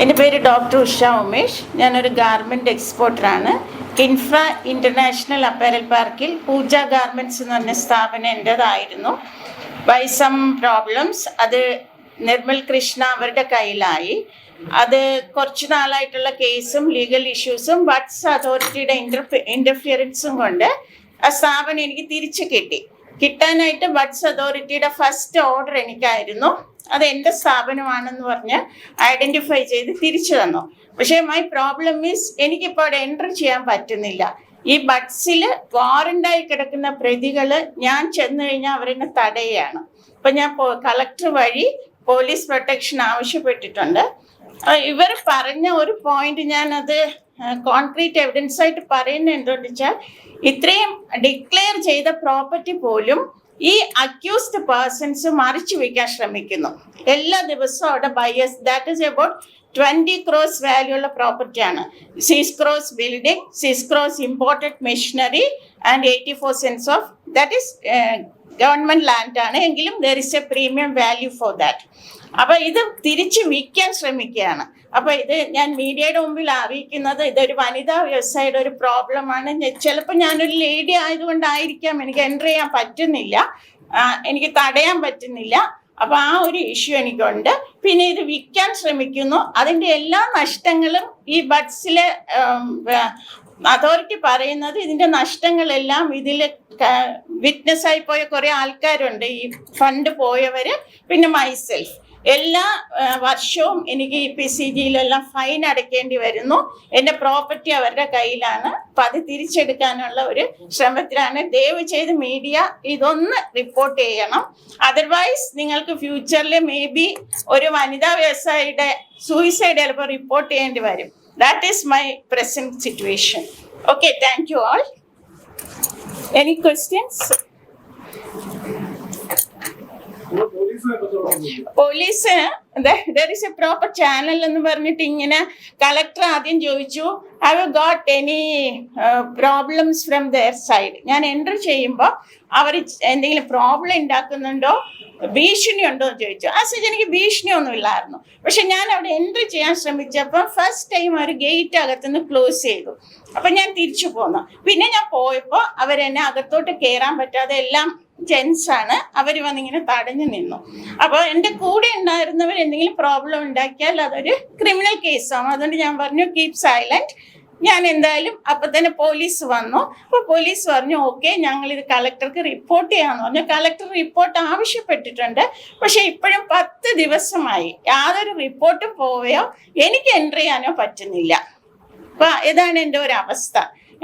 എൻ്റെ പേര് ഡോക്ടർ ഉഷ ഉമേഷ്. ഞാനൊരു ഗാർമെൻറ്റ് എക്സ്പോർട്ടറാണ്. കിൻഫ്ര ഇൻ്റർനാഷണൽ അപ്പാരൽ പാർക്കിൽ പൂജ ഗാർമെൻറ്റ്സ് എന്ന് പറഞ്ഞ സ്ഥാപനം എൻ്റേതായിരുന്നു. ബൈ സം പ്രോബ്ലംസ് അത് നിർമ്മൽ കൃഷ്ണ അവരുടെ കയ്യിലായി. അത് കുറച്ച് നാളായിട്ടുള്ള കേസും ലീഗൽ ഇഷ്യൂസും ബഡ്സ് അതോറിറ്റിയുടെ ഇൻ്റർഫിയറൻസും കൊണ്ട് ആ സ്ഥാപനം എനിക്ക് തിരിച്ചു കിട്ടാനായിട്ട് ബഡ്സ് അതോറിറ്റിയുടെ ഫസ്റ്റ് ഓർഡർ എനിക്കായിരുന്നു. അത് എൻ്റെ സ്ഥാപനമാണെന്ന് പറഞ്ഞ് ഐഡൻറ്റിഫൈ ചെയ്ത് തിരിച്ചു തന്നു. പക്ഷേ മൈ പ്രോബ്ലം മീൻസ് എനിക്കിപ്പോൾ അവിടെ എൻ്റർ ചെയ്യാൻ പറ്റുന്നില്ല. ഈ ബഡ്സിൽ വാറൻ്റായി കിടക്കുന്ന പ്രതികൾ ഞാൻ ചെന്ന് കഴിഞ്ഞാൽ അവരെന്നെ തടയുകയാണ്. അപ്പം ഞാൻ കളക്ടർ വഴി പോലീസ് പ്രൊട്ടക്ഷൻ ആവശ്യപ്പെട്ടിട്ടുണ്ട്. ഇവർ പറഞ്ഞ ഒരു പോയിന്റ് ഞാനത് കോൺക്രീറ്റ് എവിഡൻസ് ആയിട്ട് പറയുന്നത് എന്തുകൊണ്ട് വെച്ചാൽ, ഇത്രയും ഡിക്ലെയർ ചെയ്ത പ്രോപ്പർട്ടി പോലും ഈ അക്യൂസ്ഡ് പേഴ്സൺസ് മറിച്ചു വയ്ക്കാൻ ശ്രമിക്കുന്നു. എല്ലാ ദിവസവും അവിടെ buyers, that is about 20 crores value ഉള്ള പ്രോപ്പർട്ടിയാണ്. 6 crores building, 6 crores imported machinery and 84 cents of that is government land ആണ്. എങ്കിലും there is a premium value for that. അപ്പോൾ ഇത് തിരിച്ച് വിൽക്കാൻ ശ്രമിക്കുകയാണ്. അപ്പോൾ ഇത് ഞാൻ മീഡിയയുടെ മുമ്പിൽ അറിയിക്കുന്നത് ഇതൊരു വനിതാ വ്യവസായയുടെ ഒരു പ്രോബ്ലമാണ്. ചിലപ്പോൾ ഞാനൊരു ലേഡി ആയതുകൊണ്ടായിരിക്കാം എനിക്ക് എൻ്റർ ചെയ്യാൻ പറ്റുന്നില്ല, എനിക്ക് തടയാൻ പറ്റുന്നില്ല. അപ്പോൾ ആ ഒരു ഇഷ്യൂ എനിക്കുണ്ട്. പിന്നെ ഇത് വിൽക്കാൻ ശ്രമിക്കുന്നു. അതിൻ്റെ എല്ലാ നഷ്ടങ്ങളും ഈ ബഡ്സിലെ അതോറിറ്റി പറയുന്നത് ഇതിൻ്റെ നഷ്ടങ്ങളെല്ലാം ഇതിൽ വിറ്റ്നസ്സായി പോയ കുറേ ആൾക്കാരുണ്ട്, ഈ ഫണ്ട് പോയവർ, പിന്നെ മൈസെൽഫ്. എല്ലാ വർഷവും എനിക്ക് PCGയിലെല്ലാം ഫൈൻ അടയ്ക്കേണ്ടി വരുന്നു. എൻ്റെ പ്രോപ്പർട്ടി അവരുടെ കയ്യിലാണ്. അപ്പം അത് തിരിച്ചെടുക്കാനുള്ള ഒരു ശ്രമത്തിലാണ്. ദയവ് ചെയ്ത് മീഡിയ ഇതൊന്ന് റിപ്പോർട്ട് ചെയ്യണം. അതർവൈസ് നിങ്ങൾക്ക് ഫ്യൂച്ചറിൽ മേ ബി ഒരു വനിതാ വ്യവസായിയുടെ സൂയിസൈഡ് ചിലപ്പോൾ റിപ്പോർട്ട് ചെയ്യേണ്ടി വരും. That is my present situation. Okay, thank you all. Any questions? Police there is a proper channel എന്ന് പറഞ്ഞിട്ട് ഇങ്ങനെ കളക്ടർ ആദ്യം ചോദിച്ചു, have you got any problems from their side. ഞാൻ എൻ്റർ ചെയ്യുമ്പോൾ അവർ എന്തെങ്കിലും പ്രോബ്ലം ഉണ്ടാക്കുന്നുണ്ടോ, ഭീഷണി ഉണ്ടോ എന്ന് ചോദിച്ചു. സച്ച് എനിക്ക് ഭീഷണിയൊന്നും ഇല്ലായിരുന്നു. പക്ഷെ ഞാൻ അവിടെ എൻ്റർ ചെയ്യാൻ ശ്രമിച്ചപ്പോൾ ഫസ്റ്റ് ടൈം അവർ ഗേറ്റ് അകത്തുനിന്ന് ക്ലോസ് ചെയ്തു. അപ്പം ഞാൻ തിരിച്ചു പോന്നു. പിന്നെ ഞാൻ പോയപ്പോൾ അവരെന്നെ അകത്തോട്ട് കയറാൻ പറ്റാതെ, എല്ലാം ജെൻസാണ്, അവർ വന്നിങ്ങനെ തടഞ്ഞു നിന്നു. അപ്പോൾ എൻ്റെ കൂടെ ഉണ്ടായിരുന്നവർ എന്തെങ്കിലും പ്രോബ്ലം ഉണ്ടാക്കിയാൽ അതൊരു ക്രിമിനൽ കേസാണ്. അതുകൊണ്ട് ഞാൻ പറഞ്ഞു കീപ് സൈലൻറ്റ്. ഞാൻ എന്തായാലും അപ്പം തന്നെ പോലീസ് വന്നു. അപ്പോൾ പോലീസ് പറഞ്ഞു ഓക്കെ, ഞങ്ങളിത് കളക്ടർക്ക് റിപ്പോർട്ട് ചെയ്യാമെന്ന് പറഞ്ഞു. കളക്ടർ റിപ്പോർട്ട് ആവശ്യപ്പെട്ടിട്ടുണ്ട്. പക്ഷെ ഇപ്പോഴും 10 ദിവസമായി യാതൊരു റിപ്പോർട്ടും പോവുകയോ എനിക്ക് എൻ്റർ ചെയ്യാനോ പറ്റുന്നില്ല. അപ്പം ഇതാണ് എൻ്റെ ഒരു അവസ്ഥ.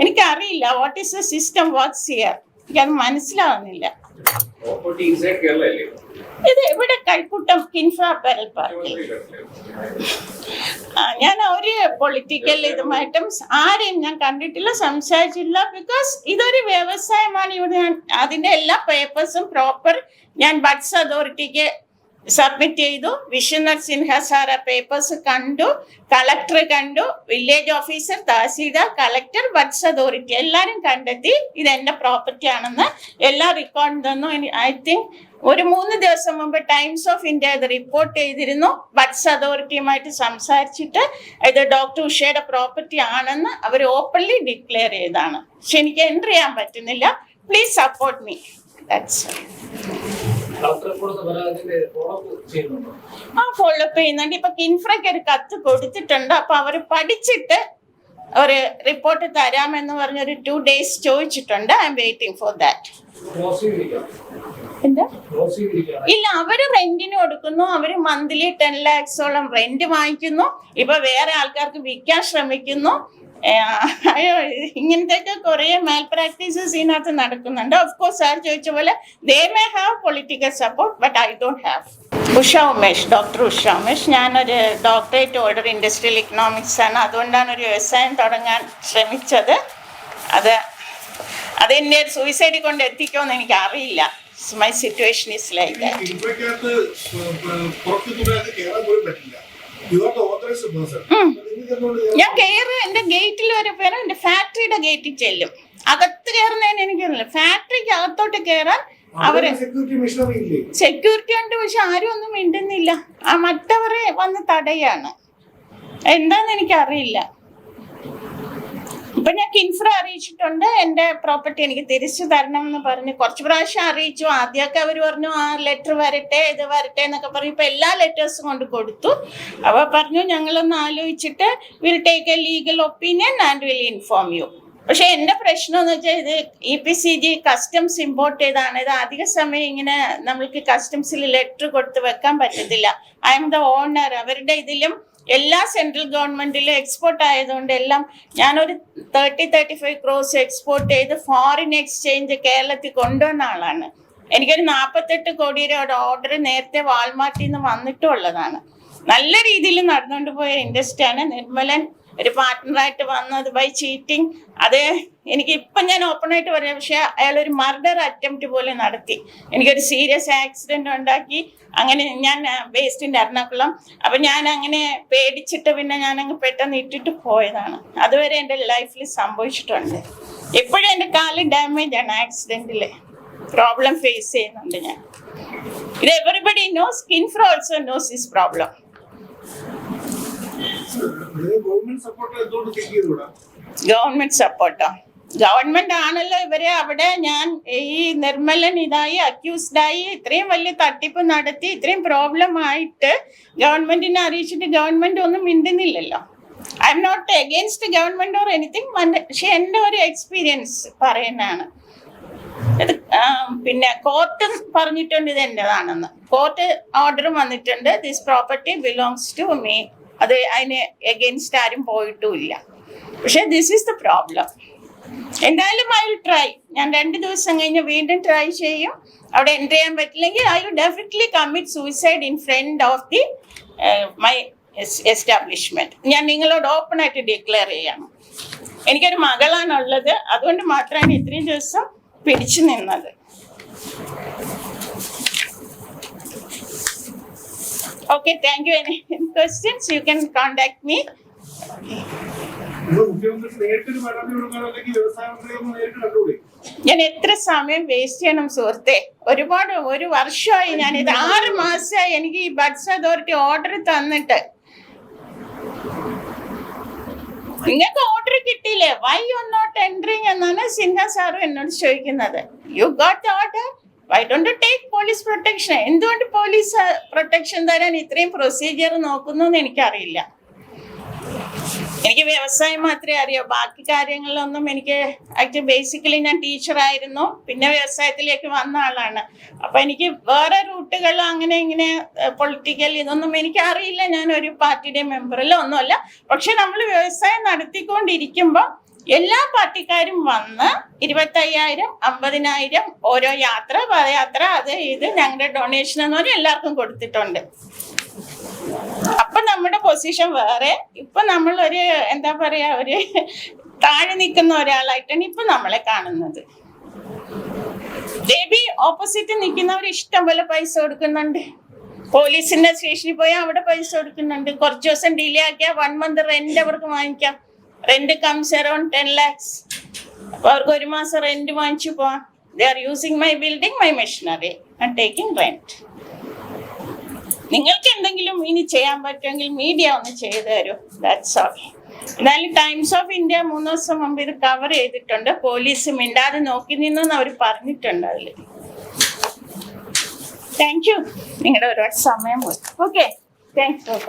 എനിക്കറിയില്ല what is the system works here. എനിക്കത് മനസ്സിലാവുന്നില്ല. ഇത് ഇവിടെ കൈക്കുട്ടം കിൻഫ്ര അപ്പാരൽ പാർക്കിൽ. ഞാൻ ഒരു പൊളിറ്റിക്കൽ ഇതുമായിട്ടും ആരെയും ഞാൻ കണ്ടിട്ടില്ല, സംസാരിച്ചില്ല. ബിക്കോസ് ഇതൊരു വ്യവസായമാണ്. ഇവിടെ ഞാൻ അതിൻ്റെ എല്ലാ പേപ്പേഴ്സും പ്രോപ്പർ ഞാൻ ബഡ്സ് അതോറിറ്റിക്ക് സബ്മിറ്റ് ചെയ്തു. വിശ്വനാഥ് സിൻഹ സാർ ആ പേപ്പേഴ്സ് കണ്ടു, കളക്ടർ കണ്ടു, village officer, tahsildar, collector, buds authority എല്ലാവരും കണ്ടെത്തി ഇതെൻ്റെ പ്രോപ്പർട്ടി ആണെന്ന് എല്ലാ റെക്കോർഡും തന്നു. ഐ തിങ്ക് ഒരു 3 ദിവസം മുമ്പ് ടൈംസ് ഓഫ് ഇന്ത്യ ഇത് റിപ്പോർട്ട് ചെയ്തിരുന്നു. ബഡ്സ് അതോറിറ്റിയുമായിട്ട് സംസാരിച്ചിട്ട് ഇത് ഡോക്ടർ ഉഷയുടെ പ്രോപ്പർട്ടി ആണെന്ന് അവർ ഓപ്പൺലി ഡിക്ലെയർ ചെയ്താണ്. പക്ഷെ എനിക്ക് എൻ്റർ ചെയ്യാൻ പറ്റുന്നില്ല. Please support me. That's follow up ചെയ്യുന്നുണ്ട്. ഇപ്പൊ കിൻഫ്രയ്ക്ക് ഒരു കത്ത് കൊടുത്തിട്ടുണ്ട്. അപ്പൊ അവർ പഠിച്ചിട്ട് ഒരു റിപ്പോർട്ട് തരാമെന്ന് പറഞ്ഞൊരു 2 days ചോദിച്ചിട്ടുണ്ട്. I M waiting for that. എന്താ? ഇല്ല, അവര് റെന്റിന് കൊടുക്കുന്നു. അവര് മന്ത്ലി 10 lakhs-ഓളം റെന്റ് വാങ്ങിക്കുന്നു. ഇപ്പൊ വേറെ ആൾക്കാർക്ക് വിൽക്കാൻ ശ്രമിക്കുന്നു. ഇങ്ങനത്തെ കുറെ മാൽ പ്രാക്ടീസസ് ഇതിനകത്ത് നടക്കുന്നുണ്ട്. ഓഫ് കോഴ്സ് സാർ ചോദിച്ച പോലെ they may have political support, but I don't have. Usha Umesh, doctor Usha Umesh. ഞാനൊരു ഡോക്ടറേറ്റ് ഓർഡർ ഇൻഡസ്ട്രിയൽ ഇക്കണോമിക്സ് ആണ്. അതുകൊണ്ടാണ് ഒരു വ്യവസായം തുടങ്ങാൻ ശ്രമിച്ചത്. അതെന്നെ ഒരു സൂയിസൈഡിൽ കൊണ്ട് എത്തിക്കുമെന്ന് എനിക്ക് അറിയില്ല. My situation is like that. ഞാൻ കയറി എന്റെ ഗേറ്റിൽ വരെ പോയാൽ എന്റെ ഫാക്ടറിയുടെ ഗേറ്റിൽ ചെല്ലും. അകത്ത് കയറുന്നതിന് എനിക്കറിയില്ല. ഫാക്ടറിക്ക് അകത്തോട്ട് കയറാൻ അവര് സെക്യൂരിറ്റി ഉണ്ട്. പക്ഷെ ആരും ഒന്നും മിണ്ടുന്നില്ല. മറ്റവരെ വന്ന് തടയാണ്. എന്താന്ന് എനിക്കറിയില്ല. ഇപ്പൊ ഞാൻ കിൻഫ്ര അറിയിച്ചിട്ടുണ്ട്, എന്റെ പ്രോപ്പർട്ടി എനിക്ക് തിരിച്ചു തരണം എന്ന് പറഞ്ഞ് കുറച്ച് പ്രാവശ്യം അറിയിച്ചു. ആദ്യമൊക്കെ അവർ പറഞ്ഞു ആ ലെറ്റർ വരട്ടെ, ഇത് വരട്ടെ എന്നൊക്കെ പറഞ്ഞു. ഇപ്പൊ എല്ലാ ലെറ്റേഴ്സും കൊണ്ട് കൊടുത്തു. അപ്പൊ പറഞ്ഞു ഞങ്ങളൊന്ന് ആലോചിച്ചിട്ട് will take a legal opinion and will inform you. പക്ഷെ എന്റെ പ്രശ്നം എന്ന് വെച്ചാൽ ഇത് EPCG കസ്റ്റംസ് ഇമ്പോർട്ട് ചെയ്താണ്. ഇത് അധിക സമയം ഇങ്ങനെ നമ്മൾക്ക് കസ്റ്റംസിൽ ലെറ്റർ കൊടുത്ത് വെക്കാൻ പറ്റത്തില്ല. I am the owner. അവരുടെ ഇതിലും എല്ലാ സെൻട്രൽ ഗവൺമെന്റിലും എക്സ്പോർട്ട് ആയതുകൊണ്ട് എല്ലാം ഞാനൊരു 35 crores എക്സ്പോർട്ട് ചെയ്ത് ഫോറിൻ എക്സ്ചേഞ്ച് കേരളത്തിൽ കൊണ്ടുവന്ന ആളാണ്. എനിക്കൊരു 48 കോടിയുടെ ഒരു ഓർഡർ നേരത്തെ വാൾമാർട്ടിൽ നിന്ന് വന്നിട്ടുള്ളതാണ്. നല്ല രീതിയിൽ നടന്നുകൊണ്ട് പോയ ഇൻഡസ്ട്രിയാണ്. നിർമ്മലൻ ഒരു പാർട്ട്ണറായിട്ട് വന്നത് ബൈ ചീറ്റിംഗ്. അത് എനിക്ക് ഇപ്പം ഞാൻ ഓപ്പണായിട്ട് പറയാം. പക്ഷെ അയാൾ ഒരു മർഡർ അറ്റംപ്റ്റ് പോലെ നടത്തി. എനിക്കൊരു സീരിയസ് ആക്സിഡന്റ് ഉണ്ടാക്കി. അങ്ങനെ ഞാൻ ബേസ്ഡ് എറണാകുളം. അപ്പം ഞാൻ അങ്ങനെ പേടിച്ചിട്ട് പിന്നെ ഞാൻ അങ്ങ് പെട്ടെന്ന് ഇട്ടിട്ട് പോയതാണ്. അതുവരെ എൻ്റെ ലൈഫിൽ സംഭവിച്ചിട്ടുണ്ട്. ഇപ്പോഴും എൻ്റെ കാല് ഡാമേജ് ആണ്. ആക്സിഡന്റിൽ പ്രോബ്ലം ഫേസ് ചെയ്യുന്നുണ്ട് ഞാൻ. ഇത് everybody knows. KINFRA also knows this problem. Government സപ്പോർട്ടോ? ഗവൺമെന്റ് ആണല്ലോ ഇവരെ അവിടെ. ഞാൻ ഈ നിർമ്മലൻ ഇതായി അക്യൂസ്ഡായി ഇത്രയും വലിയ തട്ടിപ്പ് നടത്തി ഇത്രയും പ്രോബ്ലം ആയിട്ട് ഗവൺമെന്റിനെ അറിയിച്ചിട്ട് ഗവൺമെന്റ് ഒന്നും മിണ്ടുന്നില്ലല്ലോ. I am not against government or anything. പക്ഷെ എൻ്റെ ഒരു എക്സ്പീരിയൻസ് പറയുന്നതാണ്. ഇത് പിന്നെ കോർട്ടും പറഞ്ഞിട്ടുണ്ട് ഇത് എൻ്റെതാണെന്ന്. കോർട്ട് ഓർഡറും വന്നിട്ടുണ്ട്. This property belongs to me. അത് അതിന് എഗെയിൻസ്റ്റ് ആരും പോയിട്ടുമില്ല. പക്ഷെ ദിസ് ഈസ് ദ പ്രോബ്ലം. എന്തായാലും ഐ വിൽ ട്രൈ. ഞാൻ 2 ദിവസം കഴിഞ്ഞ് വീണ്ടും ട്രൈ ചെയ്യും. അവിടെ എൻ്റർ ചെയ്യാൻ പറ്റില്ലെങ്കിൽ I will definitely commit suicide in front of the my establishment. ഞാൻ നിങ്ങളോട് ഓപ്പൺ ആയിട്ട് ഡിക്ലെയർ ചെയ്യണം. എനിക്കൊരു മകളാണുള്ളത്. അതുകൊണ്ട് മാത്രമാണ് ഇത്രയും ദിവസം പിടിച്ചു നിന്നത്. Okay, thank you. Any questions? You can contact me. ഞാൻ എത്ര സമയം വേസ്റ്റ് ചെയ്യണം സുഹൃത്തെ? ഒരു വർഷമായി ഞാനിത് 6 മാസമായി എനിക്ക് ഈ ബഡ്സ് അതോറിറ്റി ഓർഡർ തന്നിട്ട്. നിങ്ങൾക്ക് ഓർഡർ കിട്ടിയില്ലേ? Why you are not entering എന്നാണ് സിൻഹ സാറും എന്നോട് ചോദിക്കുന്നത്. You got order, why don't you take police protection? എന്തുകൊണ്ട് പോലീസ് പ്രൊട്ടക്ഷൻ തരാൻ ഇത്രയും പ്രൊസീജിയർ നോക്കുന്നു എന്ന് എനിക്കറിയില്ല. എനിക്ക് വ്യവസായം മാത്രമേ അറിയൂ. ബാക്കി കാര്യങ്ങളിലൊന്നും എനിക്ക് ആക്ച്വലി ബേസിക്കലി ഞാൻ ടീച്ചറായിരുന്നു. പിന്നെ വ്യവസായത്തിലേക്ക് വന്ന ആളാണ്. അപ്പം എനിക്ക് വേറെ റൂട്ടുകൾ അങ്ങനെ ഇങ്ങനെ പൊളിറ്റിക്കൽ ഇതൊന്നും എനിക്ക് അറിയില്ല. ഞാൻ ഒരു പാർട്ടിയുടെ മെമ്പറല്ല ഒന്നുമല്ല. പക്ഷെ നമ്മൾ വ്യവസായം നടത്തിക്കൊണ്ടിരിക്കുമ്പോൾ എല്ലാ പാർട്ടിക്കാരും വന്ന് 25,000 50,000 ഓരോ യാത്ര, പദയാത്ര, അത് ഇത് ഞങ്ങളുടെ ഡൊണേഷൻ എന്ന് പറഞ്ഞാൽ എല്ലാവർക്കും കൊടുത്തിട്ടുണ്ട്. അപ്പൊ നമ്മുടെ പൊസിഷൻ വേറെ. ഇപ്പൊ നമ്മളൊരു എന്താ പറയാ, ഒരു താഴെ നിൽക്കുന്ന ഒരാളായിട്ടാണ് ഇപ്പൊ നമ്മളെ കാണുന്നത്. ബേബി ഓപ്പോസിറ്റ് നിൽക്കുന്നവർ ഇഷ്ടം പോലെ പൈസ കൊടുക്കുന്നുണ്ട്. പോലീസിന്റെ സ്റ്റേഷനിൽ പോയാൽ അവിടെ പൈസ കൊടുക്കുന്നുണ്ട്. കുറച്ച് ദിവസം ഡിലേ ആക്കിയാൽ 1 month റെന്റ് അവർക്ക് വാങ്ങിക്കാം. Rent comes around 10 lakhs. അപ്പൊ അവർക്ക് 1 മാസം റെന്റ് വാങ്ങിച്ചു പോവാം. They are using my building, my machinery and taking rent. നിങ്ങൾക്ക് എന്തെങ്കിലും ഇനി ചെയ്യാൻ പറ്റുമെങ്കിൽ മീഡിയ ഒന്ന് ചെയ്തു തരൂ. That's all. എന്നാലും ടൈംസ് ഓഫ് ഇന്ത്യ 3 ദിവസം മുമ്പ് ഇത് കവർ ചെയ്തിട്ടുണ്ട്. പോലീസ് മിണ്ടാതെ നോക്കി നിന്നെന്ന് അവർ പറഞ്ഞിട്ടുണ്ട് അതിൽ. Thank you. നിങ്ങളുടെ ഒരുപാട് സമയം പോയി. Okay, thanks.